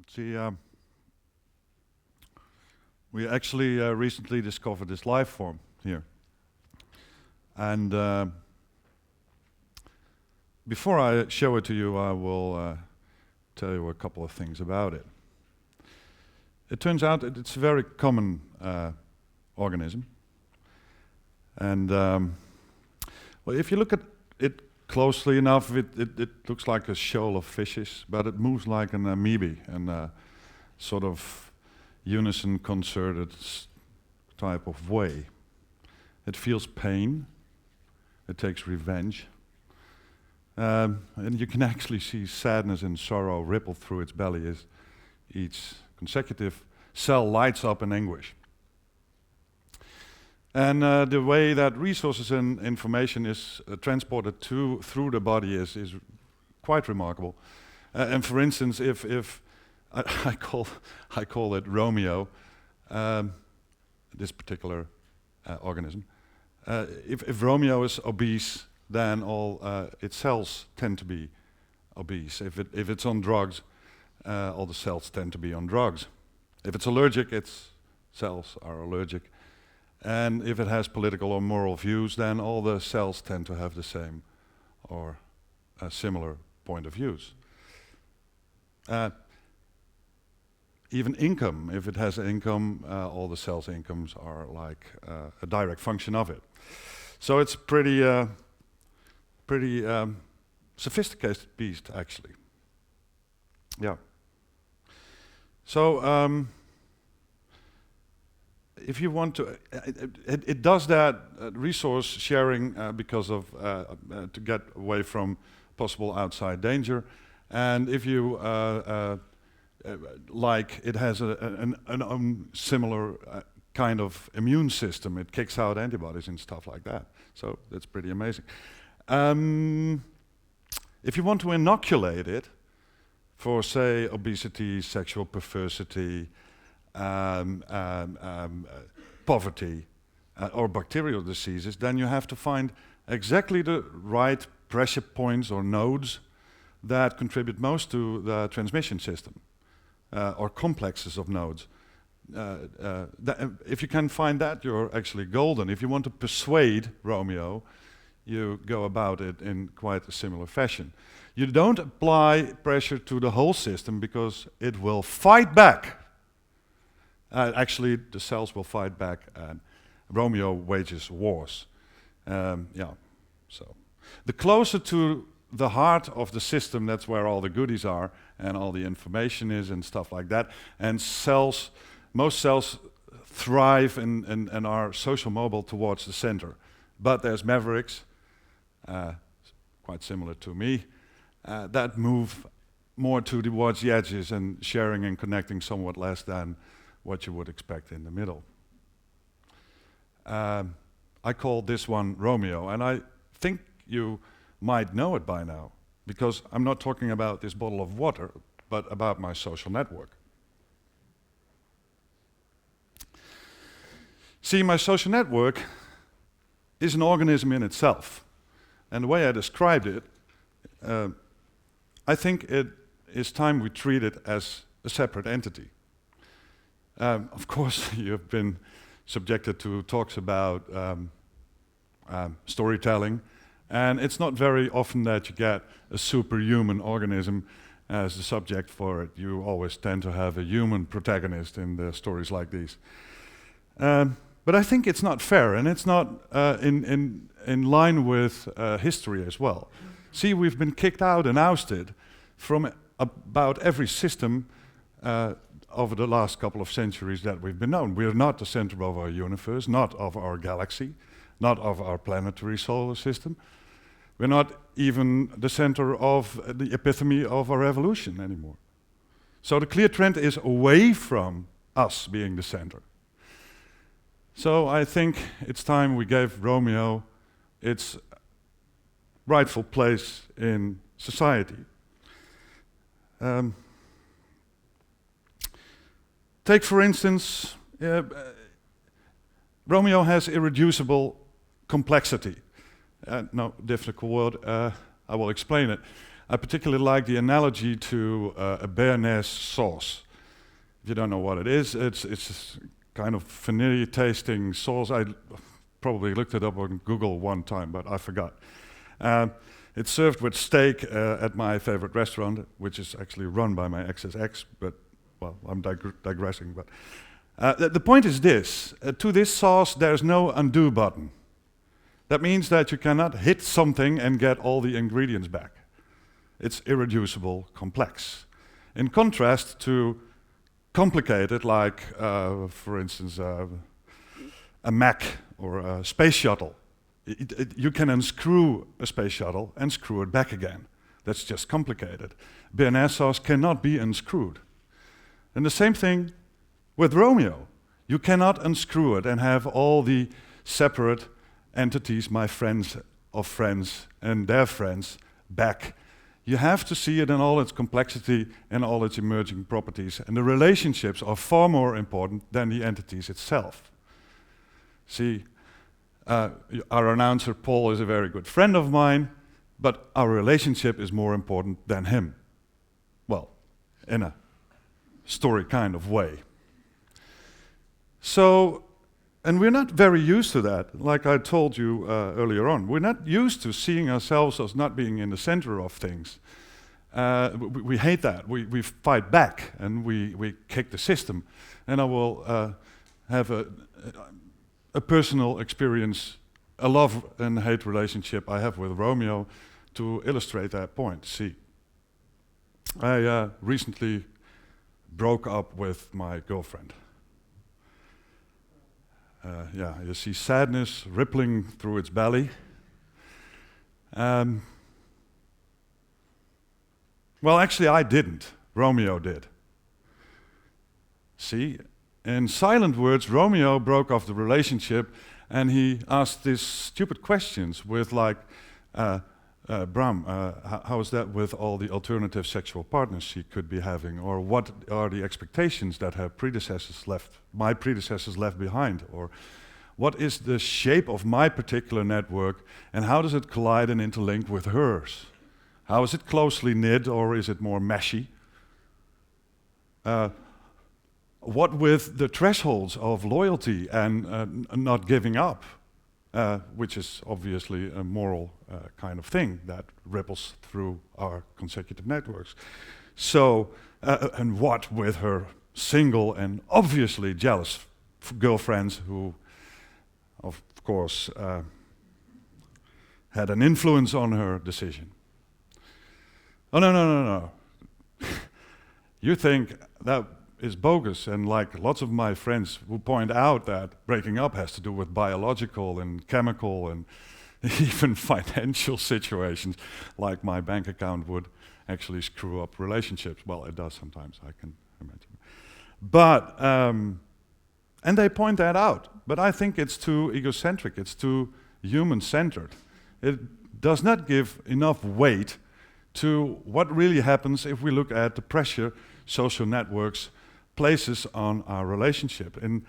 See, we actually recently discovered this life form here. And before I show it to you, I will tell you a couple of things about it. It turns out that it's a very common organism. And well, if you look at it closely enough, it looks like a shoal of fishes, but it moves like an amoeba in a sort of unison concerted type of way. It feels pain, it takes revenge, and you can actually see sadness and sorrow ripple through its belly as each consecutive cell lights up in anguish. And the way that resources and information is transported through the body is quite remarkable. And for instance, if I call it Romeo, this particular organism. If Romeo is obese, then all its cells tend to be obese. If it's on drugs, all the cells tend to be on drugs. If it's allergic, its cells are allergic. And if it has political or moral views, then all the cells tend to have the same or a similar point of views. Even income, if it has income, all the cells' incomes are like a direct function of it. So it's pretty sophisticated beast, actually. Yeah. So if you want to, it does that resource sharing because of to get away from possible outside danger, and if you like, it has an similar kind of immune system. It kicks out antibodies and stuff like that. So that's pretty amazing. If you want to inoculate it for, say, obesity, sexual perversity, poverty, or bacterial diseases, then you have to find exactly the right pressure points or nodes that contribute most to the transmission system, or complexes of nodes. If you can find that, you're actually golden. If you want to persuade Romeo, you go about it in quite a similar fashion. You don't apply pressure to the whole system because it will fight back. Actually, the cells will fight back, and Romeo wages wars. Yeah, so the closer to the heart of the system, that's where all the goodies are and all the information is and stuff like that. And cells, most cells thrive and are social mobile towards the center. But there's mavericks, quite similar to me, that move more towards the edges and sharing and connecting somewhat less than what you would expect in the middle. I call this one Romeo, and I think you might know it by now, because I'm not talking about this bottle of water, but about my social network. See, my social network is an organism in itself, and the way I described it, I think it is time we treat it as a separate entity. Of course, you've been subjected to talks about storytelling, and it's not very often that you get a superhuman organism as the subject for it. You always tend to have a human protagonist in the stories like these. But I think it's not fair, and it's not in line with history as well. See, we've been kicked out and ousted from about every system over the last couple of centuries that we've been known. We're not the center of our universe, not of our galaxy, not of our planetary solar system. We're not even the center of the epitome of our evolution anymore. So the clear trend is away from us being the center. So I think it's time we gave Romeo its rightful place in society. Take, for instance, Romeo has irreducible complexity. No, difficult word, I will explain it. I particularly like the analogy to a béarnaise sauce. If you don't know what it is, it's kind of vanilla tasting sauce. I probably looked it up on Google one time, but I forgot. It's served with steak at my favorite restaurant, which is actually run by my ex's ex, but, well, I'm digressing. But the point is this. To this sauce, there's no undo button. That means that you cannot hit something and get all the ingredients back. It's irreducible, complex. In contrast to complicated, like, for instance, a Mac or a space shuttle. You can unscrew a space shuttle and screw it back again. That's just complicated. Béarnaise sauce cannot be unscrewed. And the same thing with Romeo. You cannot unscrew it and have all the separate entities, my friends of friends and their friends, back. You have to see it in all its complexity and all its emerging properties. And the relationships are far more important than the entities itself. See, our announcer Paul is a very good friend of mine, but our relationship is more important than him. Well, in a story kind of way. So, and we're not very used to that, like I told you earlier on. We're not used to seeing ourselves as not being in the center of things. We hate that. We fight back and we kick the system. And I will have a personal experience, a love and hate relationship I have with Romeo to illustrate that point. See, I recently broke up with my girlfriend. Yeah, you see sadness rippling through its belly. Well, actually I didn't. Romeo did. See, in silent words, Romeo broke off the relationship and he asked these stupid questions with like, Bram, how is that with all the alternative sexual partners she could be having? Or what are the expectations that her predecessors my predecessors left behind? Or what is the shape of my particular network and how does it collide and interlink with hers? How is it closely knit or is it more meshy? What with the thresholds of loyalty and not giving up? Which is obviously a moral kind of thing that ripples through our consecutive networks. So, and what with her single and obviously jealous girlfriends who, of course, had an influence on her decision. Oh, no. You think that is bogus, and like lots of my friends who point out that breaking up has to do with biological and chemical and even financial situations, like my bank account would actually screw up relationships. Well, it does sometimes, I can imagine. But, and they point that out, but I think it's too egocentric, it's too human-centered. It does not give enough weight to what really happens if we look at the pressure social networks places on our relationship. And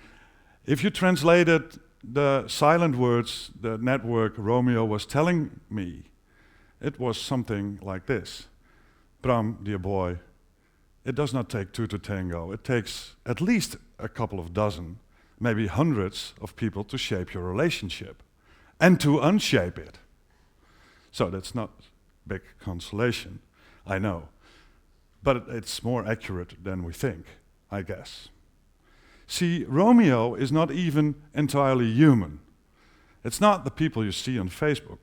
if you translated the silent words the network Romeo was telling me, it was something like this. Bram, dear boy, it does not take two to tango. It takes at least a couple of dozen, maybe hundreds of people to shape your relationship and to unshape it. So that's not big consolation, I know. But it's more accurate than we think, I guess. See, Romeo is not even entirely human. It's not the people you see on Facebook.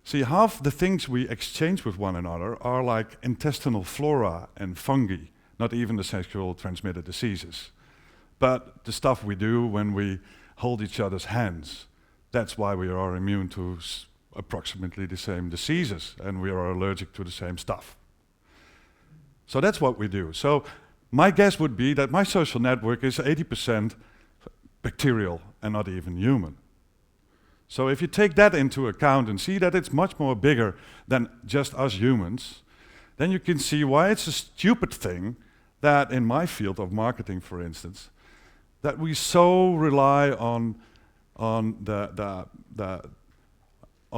See, half the things we exchange with one another are like intestinal flora and fungi, not even the sexual transmitted diseases. But the stuff we do when we hold each other's hands, that's why we are immune to approximately the same diseases and we are allergic to the same stuff. So that's what we do. So my guess would be that my social network is 80% bacterial and not even human. So if you take that into account and see that it's much more bigger than just us humans, then you can see why it's a stupid thing that in my field of marketing, for instance, that we so rely on the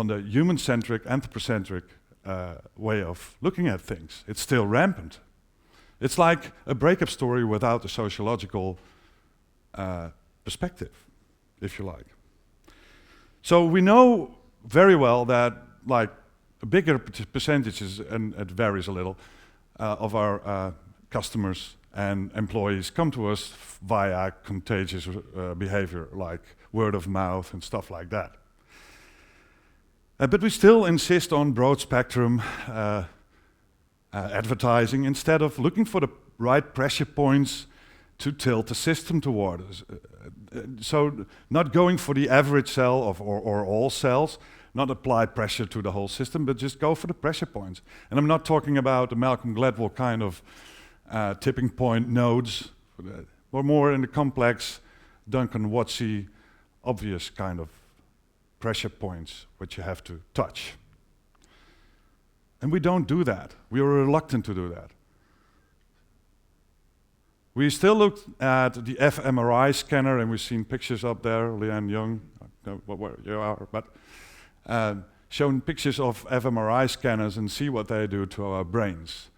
human-centric, anthropocentric way of looking at things. It's still rampant. It's like a breakup story without a sociological perspective, if you like. So we know very well that like bigger percentages, and it varies a little, of our customers and employees come to us via contagious behavior like word of mouth and stuff like that. But we still insist on broad spectrum advertising instead of looking for the right pressure points to tilt the system toward us. So not going for the average cell or all cells, not apply pressure to the whole system, but just go for the pressure points. And I'm not talking about the Malcolm Gladwell kind of tipping point nodes, or more in the complex Duncan Wattsy obvious kind of pressure points which you have to touch. And we don't do that. We are reluctant to do that. We still look at the fMRI scanner, and we've seen pictures up there, Leanne Young, I don't know where you are, but shown pictures of fMRI scanners and see what they do to our brains.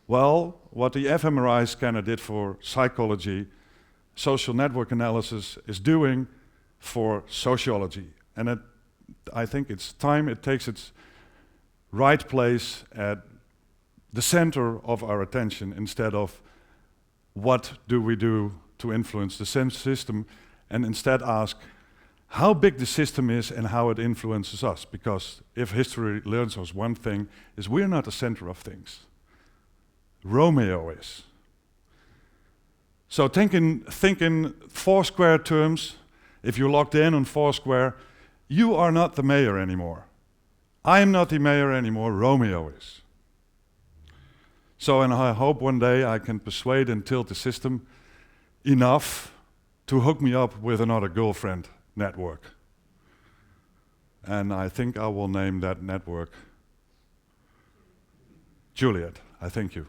Well, what the fMRI scanner did for psychology, social network analysis is doing for sociology. And I think it's time it takes its right place at the center of our attention instead of what do we do to influence the system, and instead ask how big the system is and how it influences us. Because if history learns us one thing, is we're not the center of things. Romeo is. So thinking Foursquare terms, if you're logged in on Foursquare, you are not the mayor anymore. I am not the mayor anymore, Romeo is. So, and I hope one day I can persuade and tilt the system enough to hook me up with another girlfriend network. And I think I will name that network Juliet. I thank you.